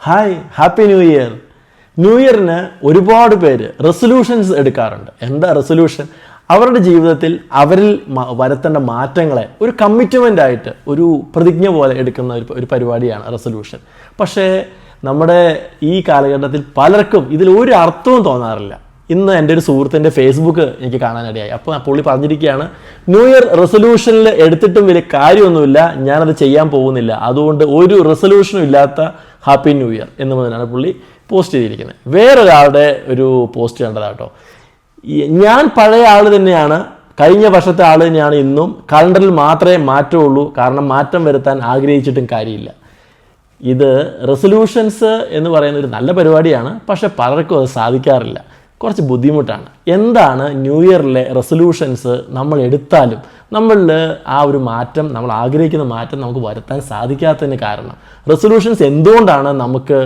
Hi, happy new year. New ഇയറിന് ഒരുപാട് പേര് റെസൊല്യൂഷൻസ് എടുക്കാറുണ്ട്. എന്താ റെസൊല്യൂഷൻ? അവരുടെ ജീവിതത്തിൽ അവരിൽ വരുത്തേണ്ട മാറ്റങ്ങളെ ഒരു കമ്മിറ്റ്മെൻ്റ് ആയിട്ട് ഒരു പ്രതിജ്ഞ പോലെ എടുക്കുന്ന ഒരു പരിപാടിയാണ് റെസൊല്യൂഷൻ. പക്ഷേ നമ്മുടെ ഈ കാലഘട്ടത്തിൽ പലർക്കും ഇതിൽ ഒരു അർത്ഥവും തോന്നാറില്ല. ഇന്ന് എൻ്റെ ഒരു സുഹൃത്തിൻ്റെ ഫേസ്ബുക്ക് എനിക്ക് കാണാനിടയായി. അപ്പോൾ പുള്ളി പറഞ്ഞിരിക്കുകയാണ്, ന്യൂ ഇയർ റെസൊല്യൂഷനിൽ എടുത്തിട്ടും വലിയ കാര്യമൊന്നുമില്ല, ഞാനത് ചെയ്യാൻ പോകുന്നില്ല, അതുകൊണ്ട് ഒരു റെസൊല്യൂഷനും ഇല്ലാത്ത ഹാപ്പി ന്യൂ ഇയർ എന്ന് പറഞ്ഞാണ് പുള്ളി പോസ്റ്റ് ചെയ്തിരിക്കുന്നത്. വേറൊരാളുടെ ഒരു പോസ്റ്റ് കണ്ടതാട്ടോ. ഞാൻ പഴയ ആൾ തന്നെയാണ്, കഴിഞ്ഞ വർഷത്തെ ആൾ തന്നെയാണ് ഇന്നും, കലണ്ടറിൽ മാത്രമേ മാറ്റമുള്ളൂ, കാരണം മാറ്റം വരുത്താൻ ആഗ്രഹിച്ചിട്ടും കാര്യമില്ല. ഇത് റെസൊല്യൂഷൻസ് എന്ന് പറയുന്ന ഒരു നല്ല പരിപാടിയാണ്, പക്ഷെ പലർക്കും അത് സാധിക്കാറില്ല, കുറച്ച് ബുദ്ധിമുട്ടാണ്. എന്താണ് ന്യൂ ഇയറിലെ റെസൊല്യൂഷൻസ് നമ്മൾ എടുത്താലും നമ്മളിൽ ആ ഒരു മാറ്റം, നമ്മൾ ആഗ്രഹിക്കുന്ന മാറ്റം നമുക്ക് വരുത്താൻ സാധിക്കാത്തതിന് കാരണം? റെസൊല്യൂഷൻസ് എന്തുകൊണ്ടാണ് നമുക്ക്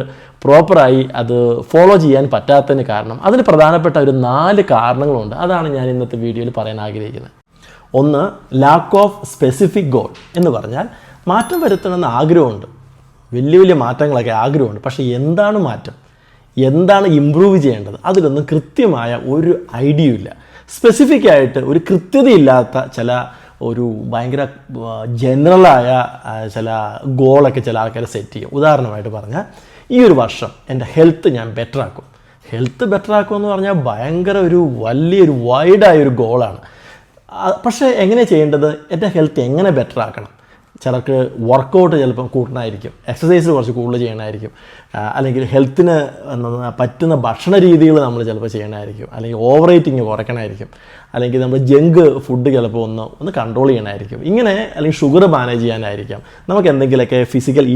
പ്രോപ്പറായി അത് ഫോളോ ചെയ്യാൻ പറ്റാത്തതിന് കാരണം? അതിന് പ്രധാനപ്പെട്ട ഒരു 4 കാരണങ്ങളുണ്ട്. അതാണ് ഞാൻ ഇന്നത്തെ വീഡിയോയിൽ പറയാൻ ആഗ്രഹിക്കുന്നത്. ഒന്ന്, ലാക്ക് ഓഫ് സ്പെസിഫിക് ഗോൾ എന്ന് പറഞ്ഞാൽ മാറ്റം വരുത്തണമെന്ന് ആഗ്രഹമുണ്ട്, വലിയ വലിയ മാറ്റങ്ങളൊക്കെ ആഗ്രഹമുണ്ട്, പക്ഷേ എന്താണ് മാറ്റം, എന്താണ് ഇമ്പ്രൂവ് ചെയ്യേണ്ടത്, അതിലൊന്നും കൃത്യമായ ഒരു ഐഡിയ ഇല്ല. സ്പെസിഫിക് ആയിട്ട് ഒരു കൃത്യതയില്ലാത്ത ചില ഒരു ഭയങ്കര ജനറലായ ചില ഗോളൊക്കെ ചില ആൾക്കാർ സെറ്റ് ചെയ്യും. ഉദാഹരണമായിട്ട് പറഞ്ഞാൽ, ഈ ഒരു വർഷം എൻ്റെ ഹെൽത്ത് ഞാൻ ബെറ്ററാക്കും. ഹെൽത്ത് ബെറ്ററാക്കും എന്ന് പറഞ്ഞാൽ ഭയങ്കര ഒരു വലിയൊരു വൈഡായൊരു ഗോളാണ്. പക്ഷേ എങ്ങനെ ചെയ്യേണ്ടത്? എൻ്റെ ഹെൽത്ത് എങ്ങനെ ബെറ്ററാക്കണം? ചിലർക്ക് വർക്കൗട്ട് ചിലപ്പം കൂട്ടണമായിരിക്കും, എക്സസൈസ് കുറച്ച് കൂടുതൽ ചെയ്യണമായിരിക്കും, അല്ലെങ്കിൽ ഹെൽത്തിന് പറ്റുന്ന ഭക്ഷണ രീതികൾ നമ്മൾ ചിലപ്പോൾ ചെയ്യണമായിരിക്കും, അല്ലെങ്കിൽ ഓവർ ഈറ്റിങ് കുറയ്ക്കണമായിരിക്കും, അല്ലെങ്കിൽ നമ്മൾ ജങ്ക് ഫുഡ് ചിലപ്പോൾ ഒന്ന് കൺട്രോൾ ചെയ്യണമായിരിക്കും. ഇങ്ങനെ അല്ലെങ്കിൽ ഷുഗർ മാനേജ് ചെയ്യാനായിരിക്കാം. നമുക്ക് എന്തെങ്കിലുമൊക്കെ ഫിസിക്കൽ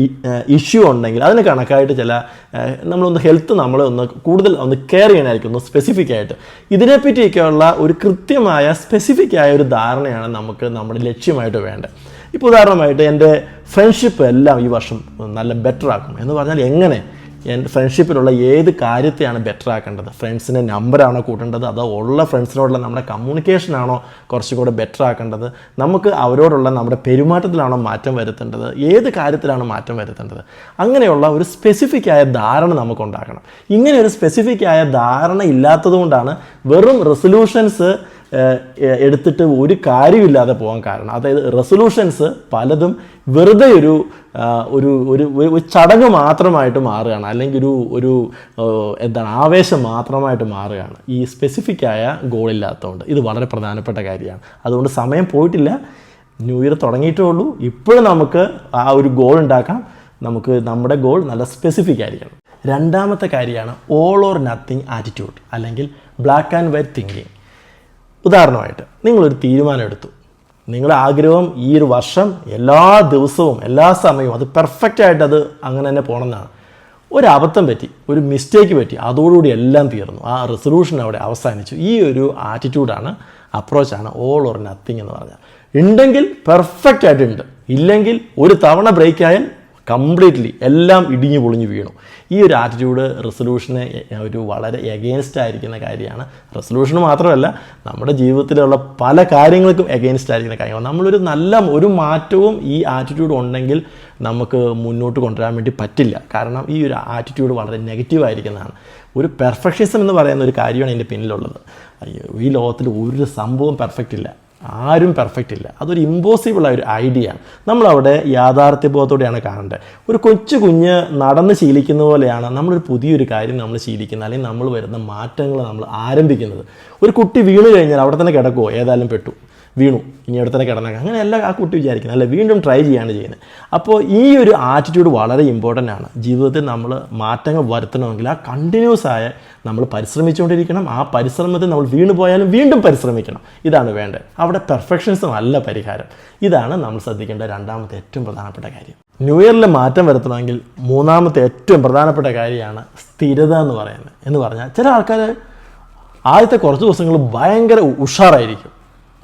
ഇഷ്യൂ ഉണ്ടെങ്കിൽ അതിന് കണക്കായിട്ട് നമ്മളൊന്ന് ഹെൽത്ത് ഒന്ന് കൂടുതൽ കെയർ ചെയ്യണമായിരിക്കും, ഒന്ന് സ്പെസിഫിക് ആയിട്ട്. ഇതിനെപ്പറ്റിയൊക്കെയുള്ള ഒരു കൃത്യമായ സ്പെസിഫിക് ആയ ഒരു ധാരണയാണ് നമുക്ക് നമ്മുടെ ലക്ഷ്യമായിട്ട് വേണ്ടത്. ഇപ്പോൾ ഉദാഹരണമായിട്ട്, എൻ്റെ ഫ്രണ്ട്ഷിപ്പ് എല്ലാം ഈ വർഷം നല്ല ബെറ്റർ ആക്കും എന്ന് പറഞ്ഞാൽ എങ്ങനെ? എൻ്റെ ഫ്രണ്ട്ഷിപ്പിലുള്ള ഏത് കാര്യത്തെയാണ് ബെറ്റർ ആക്കേണ്ടത്? ഫ്രണ്ട്സിൻ്റെ നമ്പറാണോ കൂട്ടേണ്ടത്, അതോ ഉള്ള ഫ്രണ്ട്സിനോടുള്ള നമ്മുടെ കമ്മ്യൂണിക്കേഷനാണോ കുറച്ചുകൂടെ ബെറ്റർ ആക്കേണ്ടത്? നമുക്ക് അവരോടുള്ള നമ്മുടെ പെരുമാറ്റത്തിലാണോ മാറ്റം വരുത്തേണ്ടത്? ഏത് കാര്യത്തിലാണ് മാറ്റം വരുത്തേണ്ടത്? അങ്ങനെയുള്ള ഒരു സ്പെസിഫിക് ആയ ധാരണ നമുക്കുണ്ടാക്കണം. ഇങ്ങനെ ഒരു സ്പെസിഫിക് ആയ ധാരണ ഇല്ലാത്തതുകൊണ്ടാണ് വെറും റെസൊല്യൂഷൻസ് എടുത്തിട്ട് ഒരു കാര്യമില്ലാതെ പോകാൻ കാരണം. അതായത് റെസൊല്യൂഷൻസ് പലതും വെറുതെ ഒരു ചടങ്ങ് മാത്രമായിട്ട് മാറുകയാണ്, അല്ലെങ്കിൽ ആവേശം മാത്രമായിട്ട് മാറുകയാണ്, ഈ സ്പെസിഫിക് ആയ ഗോളില്ലാത്തതുകൊണ്ട്. ഇത് വളരെ പ്രധാനപ്പെട്ട കാര്യമാണ്. അതുകൊണ്ട് സമയം പോയിട്ടില്ല, ന്യൂ ഇയർ തുടങ്ങിയിട്ടേ ഉള്ളൂ. ഇപ്പോഴും നമുക്ക് ആ ഒരു ഗോൾ ഉണ്ടാക്കാം. നമുക്ക് നമ്മുടെ ഗോൾ നല്ല സ്പെസിഫിക് ആയിരിക്കണം. രണ്ടാമത്തെ കാര്യമാണ് ഓൾ ഓർ നത്തിങ് ആറ്റിറ്റ്യൂഡ്, അല്ലെങ്കിൽ ബ്ലാക്ക് ആൻഡ് വൈറ്റ് തിങ്കിങ്. ഉദാഹരണമായിട്ട്, നിങ്ങളൊരു തീരുമാനം എടുത്തു, നിങ്ങളുടെ ആഗ്രഹം ഈ ഒരു വർഷം എല്ലാ ദിവസവും എല്ലാ സമയവും അത് പെർഫെക്റ്റായിട്ട് അത് അങ്ങനെ തന്നെ പോകണമെന്നാണ്. ഒരു അബദ്ധം പറ്റി, ഒരു മിസ്റ്റേക്ക് പറ്റി, അതോടുകൂടി എല്ലാം തീർന്നു, ആ റെസൊല്യൂഷൻ അവിടെ അവസാനിച്ചു. ഈ ഒരു ആറ്റിറ്റ്യൂഡാണ്, അപ്രോച്ചാണ് ഓൾ ഓർ നത്തിങ് എന്ന് പറഞ്ഞാൽ. ഉണ്ടെങ്കിൽ പെർഫെക്റ്റ് ആയിട്ടുണ്ട്, ഇല്ലെങ്കിൽ ഒരു തവണ ബ്രേക്ക് ആയാൽ കംപ്ലീറ്റ്ലി എല്ലാം ഇടിഞ്ഞു പൊളിഞ്ഞു വീണു. ഈ ഒരു ആറ്റിറ്റ്യൂഡ് റെസൊല്യൂഷന് ഒരു വളരെ എഗെയിൻസ്റ്റ് ആയിരിക്കുന്ന കാര്യമാണ്. റെസൊല്യൂഷന് മാത്രമല്ല, നമ്മുടെ ജീവിതത്തിലുള്ള പല കാര്യങ്ങൾക്കും എഗെയിൻസ്റ്റ് ആയിരിക്കുന്ന കാര്യമാണ്. നമ്മളൊരു ഒരു മാറ്റവും ഈ ആറ്റിറ്റ്യൂഡ് ഉണ്ടെങ്കിൽ നമുക്ക് മുന്നോട്ട് കൊണ്ടുവരാൻ വേണ്ടി പറ്റില്ല. കാരണം ഈ ഒരു ആറ്റിറ്റ്യൂഡ് വളരെ നെഗറ്റീവായിരിക്കുന്നതാണ്. ഒരു പെർഫെക്ഷനിസം എന്ന് പറയുന്ന ഒരു കാര്യമാണ് ഇതിൻ്റെ പിന്നിലുള്ളത്. ഈ ലോകത്തിൽ ഒരു സംഭവം പെർഫെക്റ്റ് ഇല്ല, ആരും പെർഫെക്റ്റ് ഇല്ല. അതൊരു ഇമ്പോസിബിളായ ഒരു ഐഡിയ ആണ്. നമ്മളവിടെ യാഥാർത്ഥ്യബോധത്തോടെയാണ് കാണേണ്ടത്. ഒരു കുഞ്ഞ് നടന്ന് ശീലിക്കുന്ന പോലെയാണ് നമ്മളൊരു പുതിയൊരു കാര്യം നമ്മൾ ശീലിക്കുന്നത്, അല്ലെങ്കിൽ നമ്മൾ വരുന്ന മാറ്റങ്ങൾ നമ്മൾ ആരംഭിക്കുന്നത്. ഒരു കുട്ടി വീണ് കഴിഞ്ഞാൽ അവിടെ തന്നെ കിടക്കുമോ? ഏതായാലും വീണു, ഇനി അവിടെ തന്നെ കിടന്നേക്കാം, അങ്ങനെയല്ല ആ കുട്ടി വിചാരിക്കുന്നത്, അല്ല വീണ്ടും ട്രൈ ചെയ്യാണ് ചെയ്യുന്നത്. അപ്പോൾ ഈ ഒരു ആറ്റിറ്റ്യൂഡ് വളരെ ഇമ്പോർട്ടൻ്റ് ആണ്. ജീവിതത്തിൽ നമ്മൾ മാറ്റങ്ങൾ വരുത്തണമെങ്കിൽ ആ കണ്ടിന്യൂസ് ആയ നമ്മൾ പരിശ്രമിച്ചുകൊണ്ടിരിക്കണം. ആ പരിശ്രമത്തിൽ നമ്മൾ വീണ് പോയാലും വീണ്ടും പരിശ്രമിക്കണം. ഇതാണ് വേണ്ടത്. അവിടെ പെർഫെക്ഷൻസും അല്ല പരിഹാരം. ഇതാണ് നമ്മൾ ശ്രദ്ധിക്കേണ്ട രണ്ടാമത്തെ ഏറ്റവും പ്രധാനപ്പെട്ട കാര്യം. ന്യൂ ഇയറിൽ മാറ്റം വരുത്തണമെങ്കിൽ മൂന്നാമത്തെ ഏറ്റവും പ്രധാനപ്പെട്ട കാര്യമാണ് സ്ഥിരത എന്ന് പറയുന്നത്. എന്ന് പറഞ്ഞാൽ ചില ആൾക്കാർ ആദ്യത്തെ കുറച്ച് ദിവസങ്ങൾ ഭയങ്കര ഉഷാറായിരിക്കും,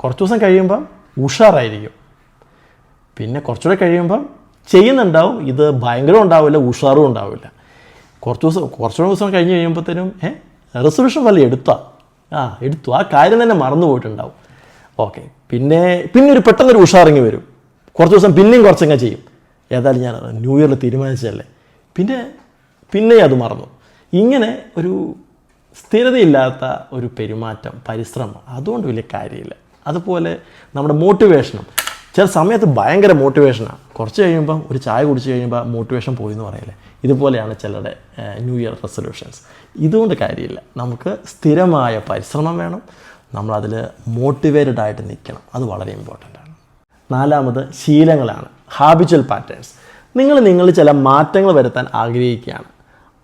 കുറച്ച് ദിവസം കഴിയുമ്പം ഉഷാറായിരിക്കും, പിന്നെ കുറച്ചുകൂടെ കഴിയുമ്പം ചെയ്യുന്നുണ്ടാവും, ഇത് ഭയങ്കരം ഉണ്ടാവില്ല, ഉഷാറും ഉണ്ടാവില്ല. കുറച്ചുകൂടെ ദിവസം കഴിഞ്ഞ് കഴിയുമ്പോഴത്തേനും റെസൊല്യൂഷൻ വല്ല എടുത്തു, ആ കാര്യം തന്നെ മറന്നു പോയിട്ടുണ്ടാവും. ഓക്കെ, പിന്നെ ഒരു പെട്ടെന്നൊരു ഉഷാറിങ്ങി വരും, കുറച്ച് ദിവസം പിന്നെയും കുറച്ചങ്ങ് ചെയ്യും. ഏതായാലും ഞാൻ ന്യൂ ഇയറിൽ തീരുമാനിച്ചതല്ലേ, പിന്നെ പിന്നെ അത് മറന്നു. ഇങ്ങനെ ഒരു സ്ഥിരതയില്ലാത്ത ഒരു പെരുമാറ്റം, പരിശ്രമം, അതുകൊണ്ട് വലിയ കാര്യമില്ല. അതുപോലെ നമ്മുടെ മോട്ടിവേഷനും ചില സമയത്ത് ഭയങ്കര മോട്ടിവേഷനാണ്, കുറച്ച് കഴിയുമ്പം ഒരു ചായ കുടിച്ച് കഴിയുമ്പോൾ മോട്ടിവേഷൻ പോയി എന്ന് പറയില്ലേ, ഇതുപോലെയാണ് ചിലരുടെ ന്യൂ ഇയർ റെസൊല്യൂഷൻസ്. ഇതുകൊണ്ട് കാര്യമില്ല. നമുക്ക് സ്ഥിരമായ പരിശ്രമം വേണം, നമ്മളതിൽ മോട്ടിവേറ്റഡ് ആയിട്ട് നിൽക്കണം. അത് വളരെ ഇമ്പോർട്ടൻ്റ് ആണ്. നാലാമത് ശീലങ്ങളാണ്, ഹാബിച്വൽ പാറ്റേൺസ്. നിങ്ങൾ ചില മാറ്റങ്ങൾ വരുത്താൻ ആഗ്രഹിക്കുകയാണ്.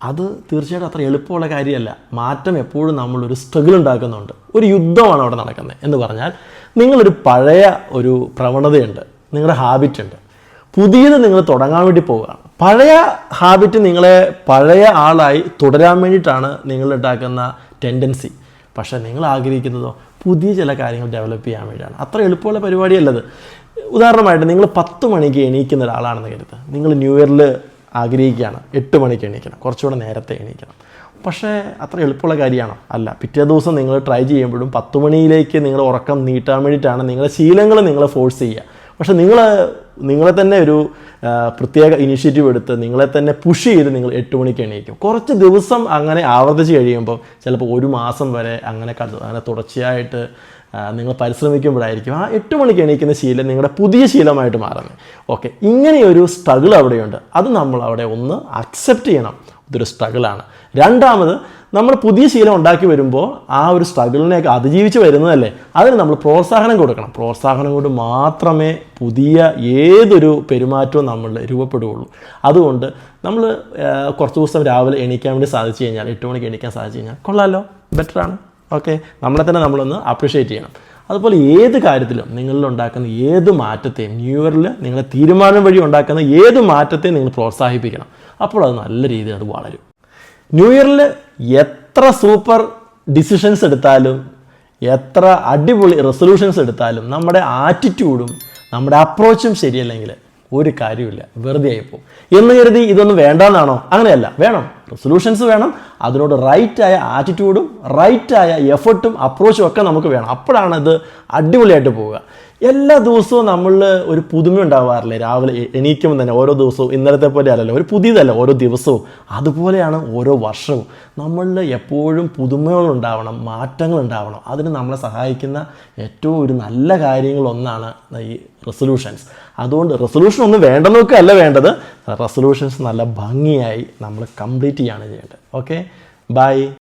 അത് തീർച്ചയായിട്ടും അത്ര എളുപ്പമുള്ള കാര്യമല്ല. മാറ്റം എപ്പോഴും നമ്മളൊരു സ്ട്രഗിൾ ഉണ്ടാക്കുന്നുണ്ട്, ഒരു യുദ്ധമാണ് അവിടെ നടക്കുന്നത്. എന്ന് പറഞ്ഞാൽ നിങ്ങളൊരു പഴയ ഒരു പ്രവണതയുണ്ട്, നിങ്ങളുടെ ഹാബിറ്റ് ഉണ്ട്, പുതിയത് നിങ്ങൾ തുടങ്ങാൻ വേണ്ടി പോവുകയാണ്. പഴയ ഹാബിറ്റ് നിങ്ങളെ പഴയ ആളായി തുടരാൻ വേണ്ടിയിട്ടാണ് നിങ്ങളുണ്ടാക്കുന്ന ടെൻഡൻസി. പക്ഷേ നിങ്ങൾ ആഗ്രഹിക്കുന്നതോ പുതിയ ചില കാര്യങ്ങൾ ഡെവലപ്പ് ചെയ്യാൻ വേണ്ടിയാണ്. അത്ര എളുപ്പമുള്ള പരിപാടിയല്ലത്. ഉദാഹരണമായിട്ട് നിങ്ങൾ 10 മണിക്ക് എണീക്കുന്ന ഒരാളാണെന്ന് കരുതുക. നിങ്ങൾ ന്യൂ ഇയറിൽ ആഗ്രഹിക്കുകയാണ് 8 മണിക്ക് എണീക്കണം, കുറച്ചുകൂടെ നേരത്തെ എണീക്കണം. പക്ഷേ അത്ര എളുപ്പമുള്ള കാര്യമാണോ? അല്ല. പിറ്റേ ദിവസം നിങ്ങൾ ട്രൈ ചെയ്യുമ്പോഴും 10 മണിയിലേക്ക് നിങ്ങളുടെ ഉറക്കം നീട്ടാൻ വേണ്ടിയിട്ടാണ് നിങ്ങളുടെ ശീലങ്ങൾ നിങ്ങളെ ഫോഴ്സ് ചെയ്യുക. പക്ഷേ നിങ്ങളെ തന്നെ ഒരു പ്രത്യേക ഇനിഷ്യേറ്റീവ് എടുത്ത് നിങ്ങളെ തന്നെ പുഷ് ചെയ്ത് നിങ്ങൾ 8 മണിക്ക് എണീക്കും. കുറച്ച് ദിവസം അങ്ങനെ ആവർത്തിച്ച് കഴിയുമ്പോൾ ചിലപ്പോൾ 1 മാസം വരെ അങ്ങനെ തുടർച്ചയായിട്ട് നിങ്ങൾ പരിശ്രമിക്കുമ്പോഴായിരിക്കും ആ 8 മണിക്ക് എണീക്കുന്ന ശീലം നിങ്ങളുടെ പുതിയ ശീലമായിട്ട് മാറുന്നത്. ഓക്കെ, ഇങ്ങനെയൊരു സ്ട്രഗിൾ അവിടെയുണ്ട്. അത് നമ്മൾ അവിടെ ഒന്ന് അക്സെപ്റ്റ് ചെയ്യണം. ഇതൊരു സ്ട്രഗിളാണ്. രണ്ടാമത്, നമ്മൾ പുതിയ ശീലം ഉണ്ടാക്കി വരുമ്പോൾ ആ ഒരു സ്ട്രഗിളിനെയൊക്കെ അതിജീവിച്ച് വരുന്നതല്ലേ, അതിന് നമ്മൾ പ്രോത്സാഹനം കൊടുക്കണം. പ്രോത്സാഹനം കൊണ്ട് മാത്രമേ പുതിയ ഏതൊരു പെരുമാറ്റവും നമ്മൾ രൂപപ്പെടുകയുള്ളൂ. അതുകൊണ്ട് നമ്മൾ കുറച്ച് ദിവസം രാവിലെ എണീക്കാൻ വേണ്ടി സാധിച്ചു കഴിഞ്ഞാൽ, 8 മണിക്ക് എണീക്കാൻ സാധിച്ചു കഴിഞ്ഞാൽ കൊള്ളാമല്ലോ, ബെറ്ററാണ്. ഓക്കെ, നമ്മളെ തന്നെ നമ്മളൊന്ന് അപ്രിഷ്യേറ്റ് ചെയ്യണം. അതുപോലെ ഏത് കാര്യത്തിലും നിങ്ങളിൽ ഉണ്ടാക്കുന്ന ഏത് മാറ്റത്തെയും, ന്യൂ ഇയറിൽ നിങ്ങളെ തീരുമാനം വഴി ഉണ്ടാക്കുന്ന ഏത് മാറ്റത്തെയും നിങ്ങൾ പ്രോത്സാഹിപ്പിക്കണം. അപ്പോൾ അത് നല്ല രീതിയിൽ അത് വളരും. ന്യൂ ഇയറിൽ എത്ര സൂപ്പർ ഡിസിഷൻസ് എടുത്താലും, എത്ര അടിപൊളി റെസൊല്യൂഷൻസ് എടുത്താലും, നമ്മുടെ ആറ്റിറ്റ്യൂഡും നമ്മുടെ അപ്രോച്ചും ശരിയല്ലെങ്കിൽ ഒരു കാര്യമില്ല, വെറുതെ ആയിപ്പോവും. എന്ന് കരുതി ഇതൊന്നും വേണ്ടെന്നാണോ? അങ്ങനെയല്ല, വേണം. റെസൊല്യൂഷൻസ് വേണം, അതിനോട് റൈറ്റായ ആറ്റിറ്റ്യൂഡും റൈറ്റായ എഫർട്ടും അപ്രോച്ചും ഒക്കെ നമുക്ക് വേണം. അപ്പോഴാണ് ഇത് അടിപൊളിയായിട്ട് പോവുക. എല്ലാ ദിവസവും നമ്മളിൽ ഒരു പുതുമ ഉണ്ടാവാറില്ലേ? രാവിലെ എണീക്കുമ്പോൾ തന്നെ ഓരോ ദിവസവും ഇന്നലത്തെ പോലെ അല്ലല്ലോ, ഒരു പുതിയതല്ല ഓരോ ദിവസവും. അതുപോലെയാണ് ഓരോ വർഷവും. നമ്മളിൽ എപ്പോഴും പുതുമകളുണ്ടാവണം, മാറ്റങ്ങൾ ഉണ്ടാവണം. അതിന് നമ്മളെ സഹായിക്കുന്ന ഏറ്റവും ഒരു നല്ല കാര്യങ്ങളൊന്നാണ് ഈ റെസൊല്യൂഷൻസ്. അതുകൊണ്ട് റെസൊല്യൂഷൻ ഒന്നും വേണ്ടെന്നൊക്കെ അല്ല വേണ്ടത്, റെസൊല്യൂഷൻസ് നല്ല ഭംഗിയായി നമ്മൾ കംപ്ലീറ്റ് ചെയ്യാണ് ചെയ്യേണ്ടത്. Okay, by.